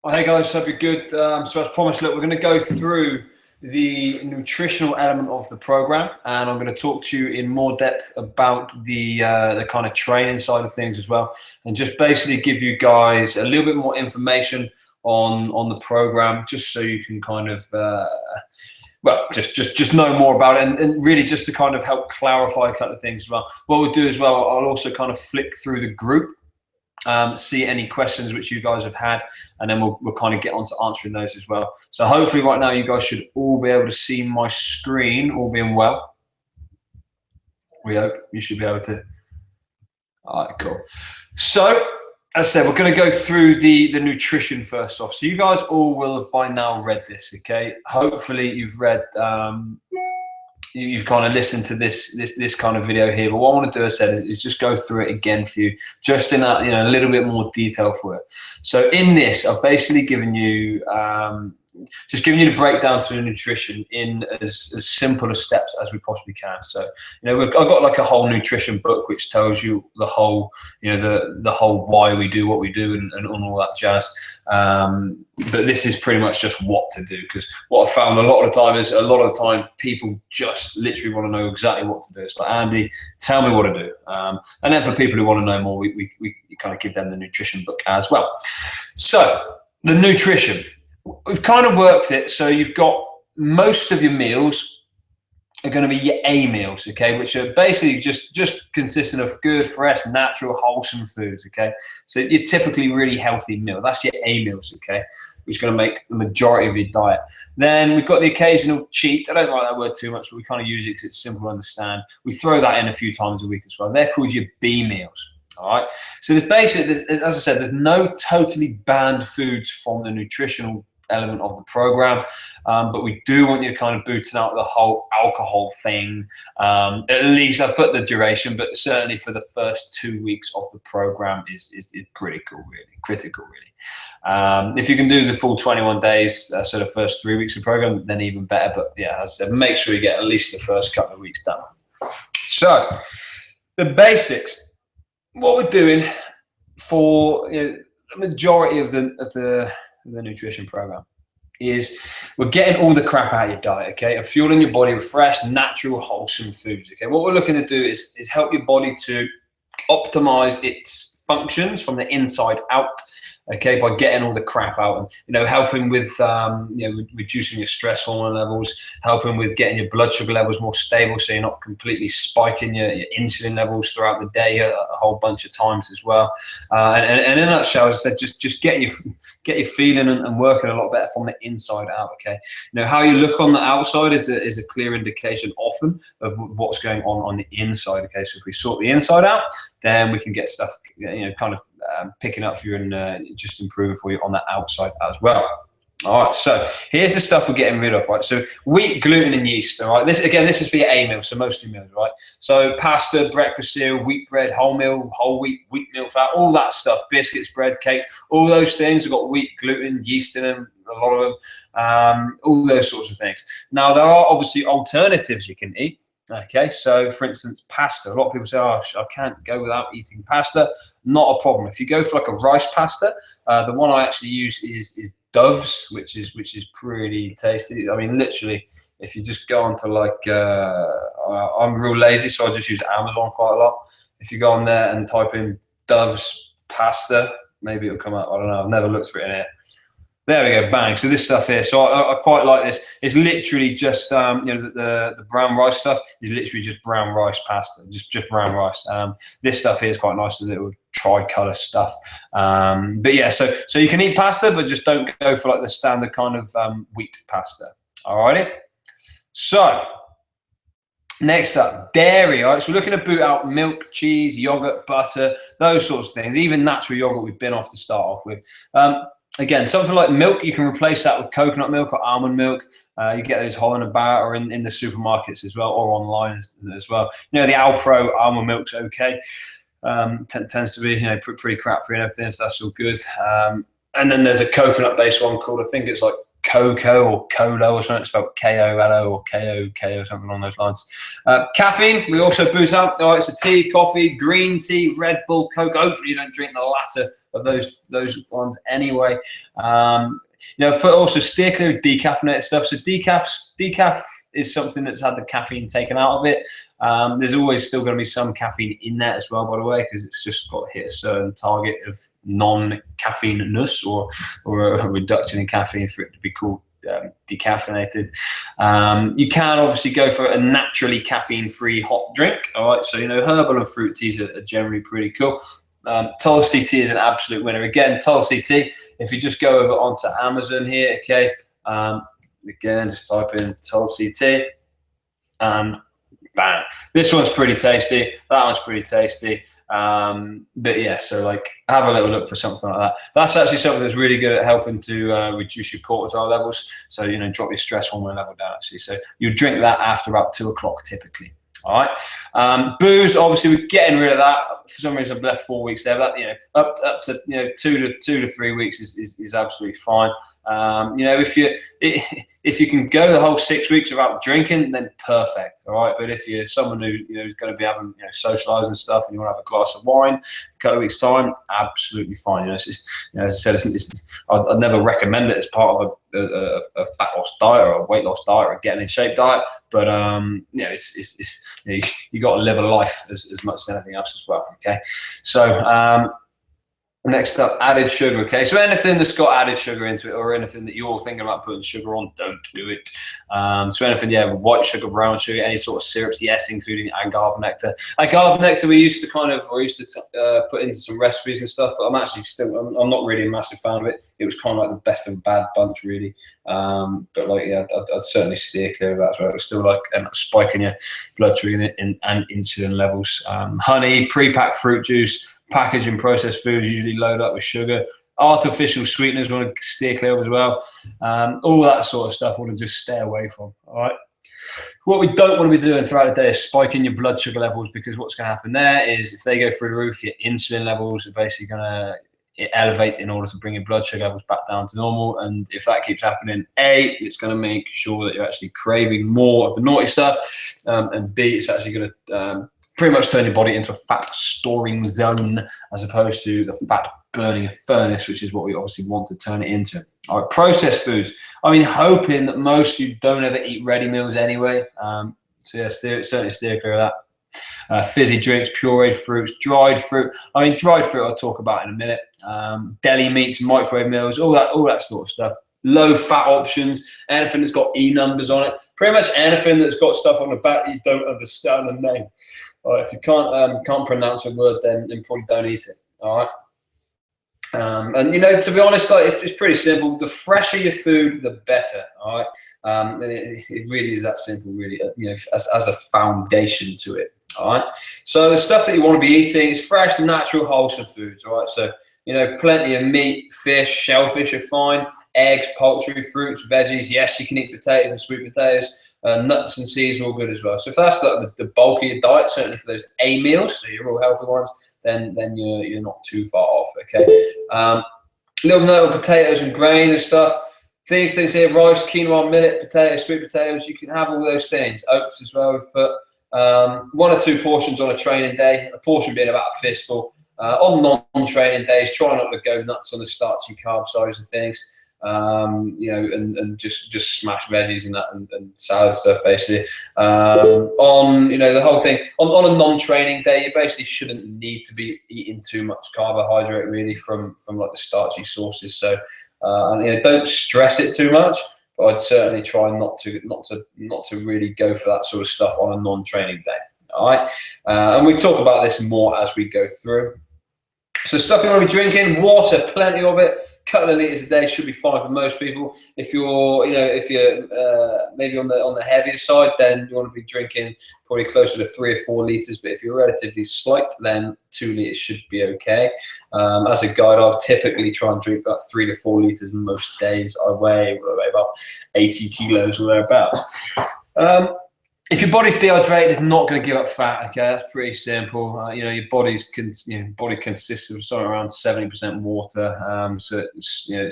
Well, hey guys, hope you're good. So as promised, look, we're going to go through the nutritional element of the program, and I'm going to talk to you in more depth about the kind of training side of things as well, and just basically give you guys a little bit more information on the program, just so you can kind of well, just know more about it, and really just to kind of help clarify a couple of things as well. What we'll do as well, I'll also kind of flick through the group, see any questions which you guys have had, and then we'll kind of get on to answering those as well. So hopefully right now you guys should all be able to see my screen, all being well. We hope you should be able to. All right, cool. So as I said, we're going to go through the nutrition first off. So you guys all will have by now read this, okay? Hopefully you've read, you've kind of listened to this kind of video here. But what I want to do, as I said, is just go through it again for you, just in a, a little bit more detail for it. So in this, I've basically given you just giving you the breakdown to the nutrition in as simple as steps as we possibly can. So, I've got like a whole nutrition book which tells you the whole, the whole why we do what we do and all that jazz. But this is pretty much just what to do, because what I found a lot of the time people just literally want to know exactly what to do. It's like, Andy, tell me what to do. And then for people who want to know more, we kind of give them the nutrition book as well. So the nutrition. We've kind of worked it so you've got most of your meals are going to be your A meals, okay, which are basically just consisting of good, fresh, natural, wholesome foods, okay. So your typically really healthy meal, that's your A meals, okay, which is going to make the majority of your diet. Then we've got the occasional cheat. I don't like that word too much, but we kind of use it because it's simple to understand. We throw that in a few times a week as well. They're called your B meals. All right. So there's basically, as I said, there's no totally banned foods from the nutritional element of the program, but we do want you to kind of booting out the whole alcohol thing. At least I've put the duration, but certainly for the first 2 weeks of the program is pretty cool, really critical, really. If you can do the full 21 days, so the first 3 weeks of the program, then even better. But yeah, as I said, make sure you get at least the first couple of weeks done. So the basics. What we're doing for the majority of the nutrition program is we're getting all the crap out of your diet, okay, and fueling your body with fresh, natural, wholesome foods, okay. What we're looking to do is help your body to optimize its functions from the inside out, okay, by getting all the crap out, and helping with reducing your stress hormone levels, helping with getting your blood sugar levels more stable, so you're not completely spiking your insulin levels throughout the day a whole bunch of times as well. And in a nutshell, as I said, just get you feeling and working a lot better from the inside out. Okay, how you look on the outside is a clear indication often of what's going on the inside. Okay, so if we sort the inside out, then we can get stuff kind of picking up for you and just improving for you on the outside as well. All right, so here's the stuff we're getting rid of, right? So wheat, gluten, and yeast. All right, this is for your A meal, so most of your meals, right? So pasta, breakfast cereal, wheat bread, wholemeal, whole wheat, wheat meal fat, all that stuff, biscuits, bread, cakes, all those things have got wheat, gluten, yeast in them, a lot of them, all those sorts of things. Now there are obviously alternatives you can eat. Okay, so for instance, pasta. A lot of people say, "Oh, I can't go without eating pasta." Not a problem. If you go for like a rice pasta, the one I actually use is Dove's, which is pretty tasty. I mean, literally, if you just go onto like, I'm real lazy, so I just use Amazon quite a lot. If you go on there and type in Dove's pasta, maybe it'll come up. I don't know. I've never looked for it in here. There we go, bang. So this stuff here, so I quite like this. It's literally just, the brown rice stuff is literally just brown rice pasta, just brown rice. This stuff here is quite nice, the little tricolour stuff. But yeah, so you can eat pasta, but just don't go for like the standard kind of wheat pasta. Alrighty. So next up, dairy. All right, so we're looking to boot out milk, cheese, yogurt, butter, those sorts of things. Even natural yogurt we've been off to start off with. Again, something like milk, you can replace that with coconut milk or almond milk. You get those whole in a bar or in the supermarkets as well, or online as well. The Alpro almond milk's okay. Tends to be pretty crap free and everything, so that's all good. And then there's a coconut based one called, I think it's like cocoa or colo or something. It's spelled K-O-L-O or K-O-K or something along those lines. Caffeine, we also boost up. All right, so tea, coffee, green tea, Red Bull, Coke. Hopefully you don't drink the latter of those ones anyway. You know, put also steer clear of decaffeinated stuff. So decaf is something that's had the caffeine taken out of it. There's always still going to be some caffeine in that as well, by the way, because it's just got to hit a certain target of non-caffeineness or a reduction in caffeine for it to be called decaffeinated. You can obviously go for a naturally caffeine-free hot drink. All right, so you know, herbal and fruit teas are generally pretty cool. Tulsi tea is an absolute winner. Again, Tulsi tea. If you just go over onto Amazon here, okay. Again, just type in Tulsi tea, and bang. This one's pretty tasty. That one's pretty tasty. But yeah, so like have a little look for something like that. That's actually something that's really good at helping to reduce your cortisol levels. So, you know, drop your stress hormone level down actually. So you drink that after about 2 o'clock typically. All right. Booze, obviously we're getting rid of that. For some reason I've left 4 weeks there. But, you know, up to, you know, 2 to 3 weeks is absolutely fine. You know, if you can go the whole 6 weeks without drinking, then perfect. All right. But if you're someone who, you know, is going to be having, you know, socializing and stuff, and you want to have a glass of wine a couple of weeks time, absolutely fine. You know, it's just, you know, as I said, I'd never recommend it as part of a fat loss diet or a weight loss diet or a getting in shape diet. But you know, it's you know, you got to live a life as much as anything else as well. Okay. So next up, added sugar. Okay, so anything that's got added sugar into it, or anything that you're thinking about putting sugar on, don't do it. So anything, yeah, white sugar, brown sugar, any sort of syrups, yes, including agave nectar. Agave nectar we used to put into some recipes and stuff, but I'm not really a massive fan of it. It was kind of like the best of a bad bunch, really. But like, yeah, I'd certainly steer clear of that as well. It's still like spiking your blood sugar and insulin levels. Honey, pre-packed fruit juice. Packaged and processed foods usually load up with sugar. Artificial sweeteners we want to steer clear of as well. All that sort of stuff we want to just stay away from. All right. What we don't want to be doing throughout the day is spiking your blood sugar levels, because what's going to happen there is if they go through the roof, your insulin levels are basically going to elevate in order to bring your blood sugar levels back down to normal. And if that keeps happening, A, it's going to make sure that you're actually craving more of the naughty stuff, and B, it's actually going to pretty much turn your body into a fat storing zone as opposed to the fat burning furnace, which is what we obviously want to turn it into. All right, processed foods. I mean, hoping that most of you don't ever eat ready meals anyway. So yeah, certainly steer clear of that. Fizzy drinks, pureed fruits, dried fruit. I mean, dried fruit I'll talk about in a minute. Deli meats, microwave meals, all that sort of stuff. Low fat options, anything that's got E numbers on it. Pretty much anything that's got stuff on the back you don't understand the name. All right, if you can't pronounce a word, then probably don't eat it. All right. And you know, to be honest, like it's pretty simple. The fresher your food, the better. All right. And it really is that simple, really. You know, as a foundation to it. All right. So the stuff that you want to be eating is fresh, natural, wholesome foods. All right. So you know, plenty of meat, fish, shellfish are fine. Eggs, poultry, fruits, veggies. Yes, you can eat potatoes and sweet potatoes. Nuts and seeds are all good as well. So if that's the bulk of your diet, certainly for those A meals, so your real healthy ones, then you're not too far off. Okay. Little note on potatoes and grains and stuff. Things here: rice, quinoa, millet, potatoes, sweet potatoes. You can have all those things. Oats as well. We've put 1 or 2 portions on a training day. A portion being about a fistful. On non-training days, try not to go nuts on the starchy carb sides of things. You know, and just smash veggies and that and salad stuff basically. On, you know, the whole thing on a non-training day, you basically shouldn't need to be eating too much carbohydrate really from like the starchy sources. So and, you know, don't stress it too much, but I'd certainly try not to really go for that sort of stuff on a non-training day. All right, and we talk about this more as we go through. So stuff you want to be drinking: water, plenty of it. Couple of liters a day should be fine for most people. If you're, you know, maybe on the heavier side, then you want to be drinking probably closer to 3 or 4 liters. But if you're relatively slight, then 2 liters should be okay. As a guide, I'll typically try and drink about 3 to 4 liters most days. I weigh about 80 kilos or thereabouts. if your body's dehydrated, it's not going to give up fat. Okay, that's pretty simple. You know, your body consists of somewhere around 70% water. So it's, you know,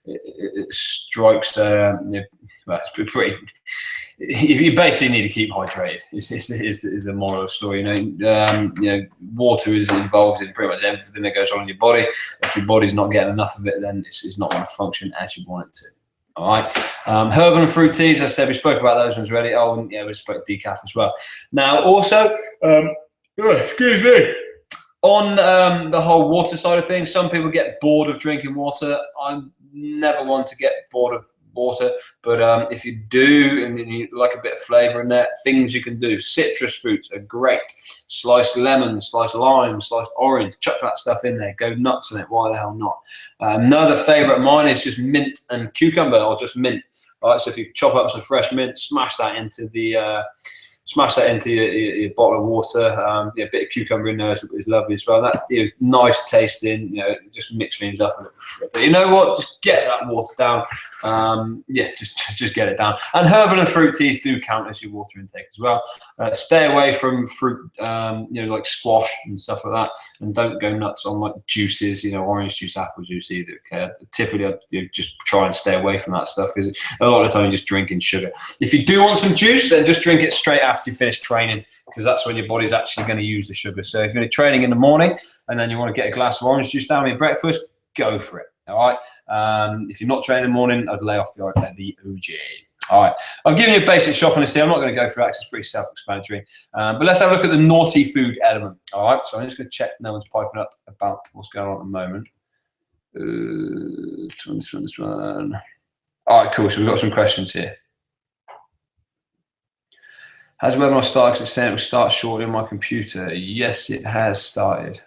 it strikes. Well, it's pretty. You basically need to keep hydrated. Is the moral of the story. You know, water is involved in pretty much everything that goes on in your body. If your body's not getting enough of it, then it's not going to function as you want it to. All right. Herbal and fruit teas, as I said, we spoke about those ones already. Oh, and yeah, we spoke decaf as well. Now, also, excuse me, on the whole water side of things, some people get bored of drinking water. I'm never one to get bored of water, but if you do and you like a bit of flavor in there, things you can do. Citrus fruits are great. Sliced lemon, sliced lime, sliced orange, chuck that stuff in there, go nuts on it. Why the hell not? Another favorite of mine is just mint and cucumber, or just mint. All right, so if you chop up some fresh mint, smash that into your bottle of water. Yeah, a bit of cucumber in there is lovely as well. That, you know, nice tasting. You know, just mix things up a little bit. But you know what? Just get that water down. Yeah, just get it down. And herbal and fruit teas do count as your water intake as well. Stay away from fruit, you know, like squash and stuff like that, and don't go nuts on like juices. You know, orange juice, apple juice either. Okay, typically I'd just try and stay away from that stuff, because a lot of the time you're just drinking sugar. If you do want some juice, then just drink it straight after you finish training, because that's when your body's actually going to use the sugar. So if you're training in the morning and then you want to get a glass of orange juice down with your breakfast, go for it. All right. If you're not training in the morning, I'd lay off the OJ. All right. I've given you a basic shopping list here. I'm not going to go through that because it's pretty self-explanatory. But let's have a look at the naughty food element. All right. So I'm just going to check no one's piping up about what's going on at the moment. This one. All right, cool. So we've got some questions here. Has the webinar started? Because it's saying it will start shortly on my computer. Yes, it has started.